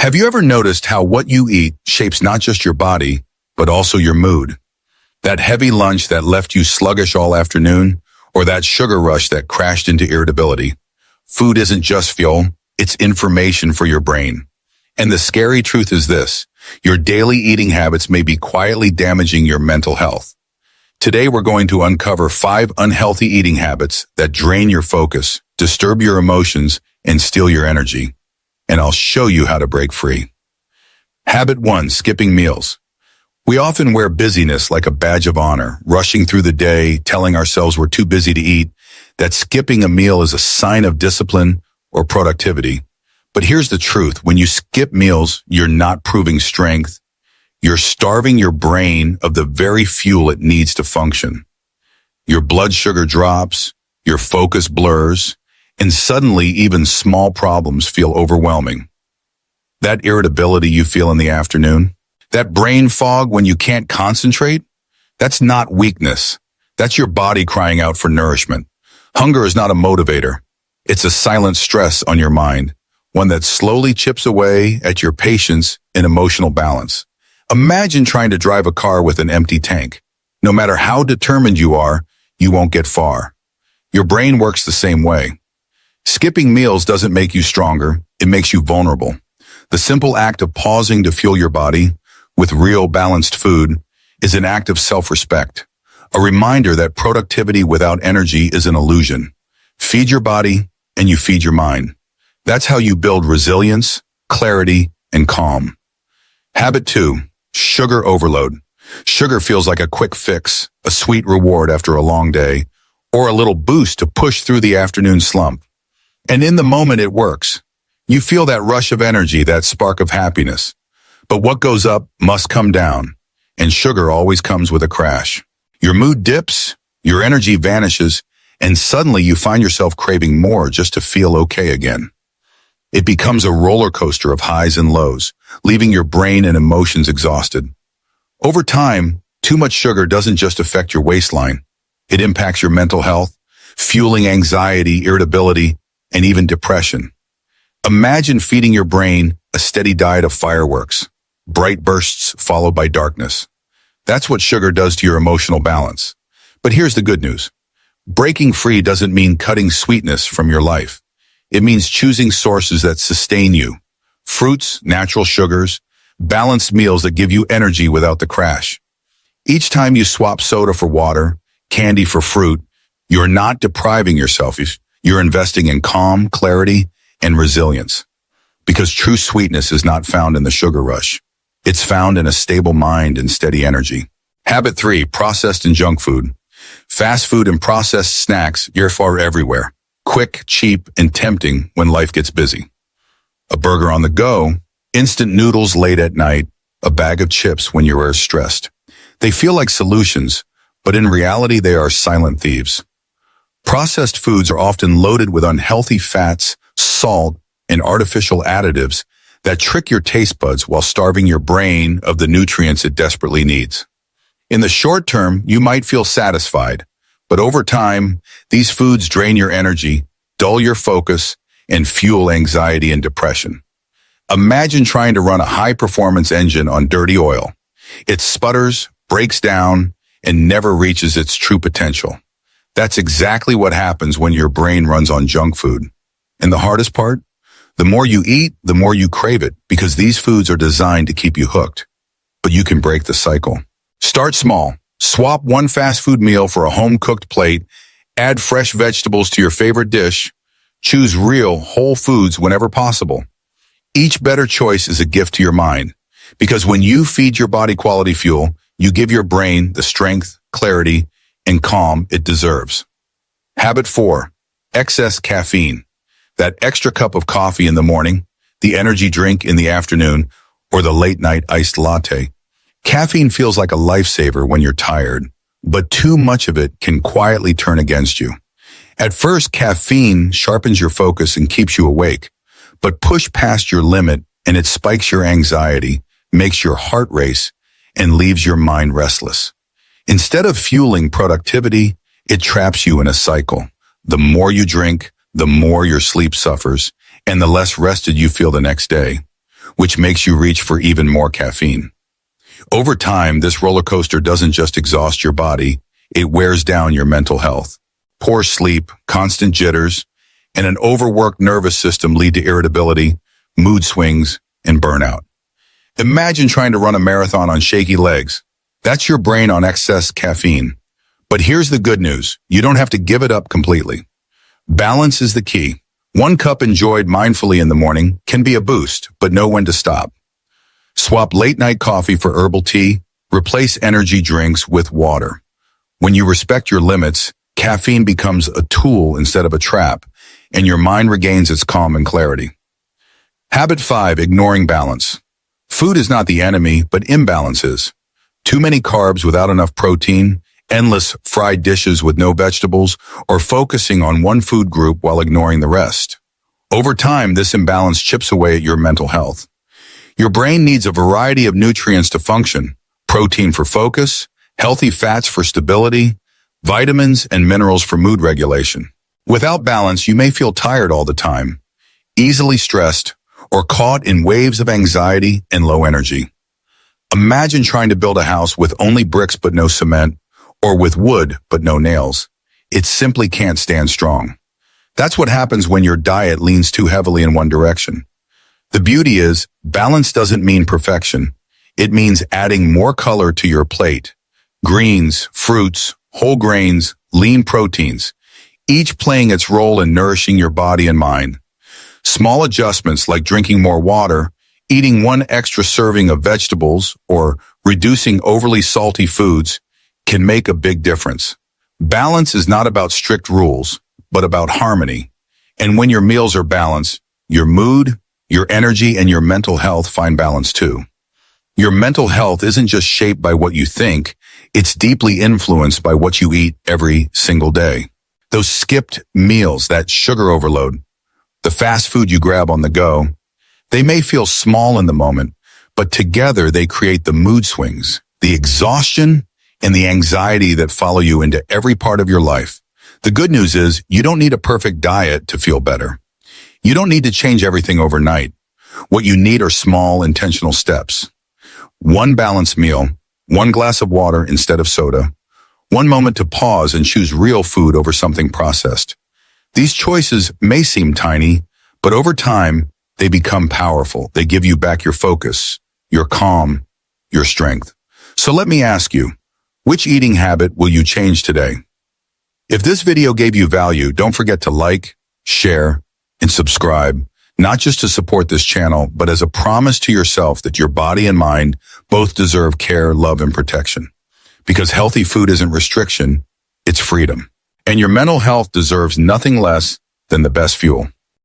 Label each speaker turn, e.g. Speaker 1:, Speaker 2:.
Speaker 1: Have you ever noticed how what you eat shapes not just your body, but also your mood? That heavy lunch that left you sluggish all afternoon, or that sugar rush that crashed into irritability? Food isn't just fuel, it's information for your brain. And the scary truth is this: your daily eating habits may be quietly damaging your mental health. Today we're going to uncover 5 unhealthy eating habits that drain your focus, disturb your emotions, and steal your energy. And I'll show you how to break free. Habit 1: skipping meals. We often wear busyness like a badge of honor, rushing through the day, telling ourselves we're too busy to eat, that skipping a meal is a sign of discipline or productivity. But here's the truth: when you skip meals, you're not proving strength. You're starving your brain of the very fuel it needs to function. Your blood sugar drops, your focus blurs, and suddenly even small problems feel overwhelming. That irritability you feel in the afternoon, that brain fog when you can't concentrate, that's not weakness. That's your body crying out for nourishment. Hunger is not a motivator. It's a silent stress on your mind, one that slowly chips away at your patience and emotional balance. Imagine trying to drive a car with an empty tank. No matter how determined you are, you won't get far. Your brain works the same way. Skipping meals doesn't make you stronger, it makes you vulnerable. The simple act of pausing to fuel your body with real balanced food is an act of self-respect, a reminder that productivity without energy is an illusion. Feed your body and you feed your mind. That's how you build resilience, clarity, and calm. Habit 2: sugar overload. Sugar feels like a quick fix, a sweet reward after a long day, or a little boost to push through the afternoon slump. And in the moment it works. You feel that rush of energy, that spark of happiness. But what goes up must come down, and sugar always comes with a crash. Your mood dips, your energy vanishes, and suddenly you find yourself craving more just to feel okay again. It becomes a roller coaster of highs and lows, leaving your brain and emotions exhausted. Over time, too much sugar doesn't just affect your waistline. It impacts your mental health, fueling anxiety, irritability, and even depression. Imagine feeding your brain a steady diet of fireworks, bright bursts followed by darkness. That's what sugar does to your emotional balance. But here's the good news. Breaking free doesn't mean cutting sweetness from your life. It means choosing sources that sustain you. Fruits, natural sugars, balanced meals that give you energy without the crash. Each time you swap soda for water, candy for fruit, you're not depriving yourself. You're investing in calm, clarity, and resilience. Because true sweetness is not found in the sugar rush. It's found in a stable mind and steady energy. Habit 3: processed and junk food. Fast food and processed snacks are everywhere. Quick, cheap, and tempting when life gets busy. A burger on the go, instant noodles late at night, a bag of chips when you are stressed. They feel like solutions, but in reality they are silent thieves. Processed foods are often loaded with unhealthy fats, salt, and artificial additives that trick your taste buds while starving your brain of the nutrients it desperately needs. In the short term, you might feel satisfied, but over time, these foods drain your energy, dull your focus, and fuel anxiety and depression. Imagine trying to run a high-performance engine on dirty oil. It sputters, breaks down, and never reaches its true potential. That's exactly what happens when your brain runs on junk food. And the hardest part? The more you eat, the more you crave it, because these foods are designed to keep you hooked. But you can break the cycle. Start small. Swap one fast food meal for a home-cooked plate. Add fresh vegetables to your favorite dish. Choose real, whole foods whenever possible. Each better choice is a gift to your mind, because when you feed your body quality fuel, you give your brain the strength, clarity, and calm it deserves. Habit 4: excess caffeine. That extra cup of coffee in the morning, the energy drink in the afternoon, or the late-night iced latte. Caffeine feels like a lifesaver when you're tired, but too much of it can quietly turn against you. At first, caffeine sharpens your focus and keeps you awake, but push past your limit and it spikes your anxiety, makes your heart race, and leaves your mind restless. Instead of fueling productivity, it traps you in a cycle. The more you drink, the more your sleep suffers, and the less rested you feel the next day. which makes you reach for even more caffeine. Over time, this roller coaster doesn't just exhaust your body, it wears down your mental health. Poor sleep, constant jitters, and an overworked nervous system lead to irritability, mood swings, and burnout. Imagine trying to run a marathon on shaky legs. That's your brain on excess caffeine. But here's the good news. You don't have to give it up completely. Balance is the key. 1 cup enjoyed mindfully in the morning can be a boost, but know when to stop. Swap late-night coffee for herbal tea. Replace energy drinks with water. When you respect your limits, caffeine becomes a tool instead of a trap, and your mind regains its calm and clarity. Habit 5, ignoring balance. Food is not the enemy, but imbalance is. Too many carbs without enough protein, endless fried dishes with no vegetables, or focusing on one food group while ignoring the rest. Over time, this imbalance chips away at your mental health. Your brain needs a variety of nutrients to function: protein for focus, healthy fats for stability, vitamins and minerals for mood regulation. Without balance, you may feel tired all the time, easily stressed, or caught in waves of anxiety and low energy. Imagine trying to build a house with only bricks but no cement, or with wood but no nails. It simply can't stand strong. That's what happens when your diet leans too heavily in one direction. The beauty is, balance doesn't mean perfection. It means adding more color to your plate. Greens, fruits, whole grains, lean proteins, each playing its role in nourishing your body and mind. Small adjustments like drinking more water, eating 1 extra serving of vegetables, or reducing overly salty foods can make a big difference. Balance is not about strict rules, but about harmony. And when your meals are balanced, your mood, your energy, and your mental health find balance too. Your mental health isn't just shaped by what you think, it's deeply influenced by what you eat every single day. Those skipped meals, that sugar overload, the fast food you grab on the go, they may feel small in the moment, but together they create the mood swings, the exhaustion, and the anxiety that follow you into every part of your life. The good news is you don't need a perfect diet to feel better. You don't need to change everything overnight. What you need are small, intentional steps. 1 balanced meal, 1 glass of water instead of soda, 1 moment to pause and choose real food over something processed. These choices may seem tiny, but over time, they become powerful. They give you back your focus, your calm, your strength. So let me ask you, which eating habit will you change today? If this video gave you value, don't forget to like, share, and subscribe, not just to support this channel, but as a promise to yourself that your body and mind both deserve care, love, and protection. Because healthy food isn't restriction, it's freedom. And your mental health deserves nothing less than the best fuel.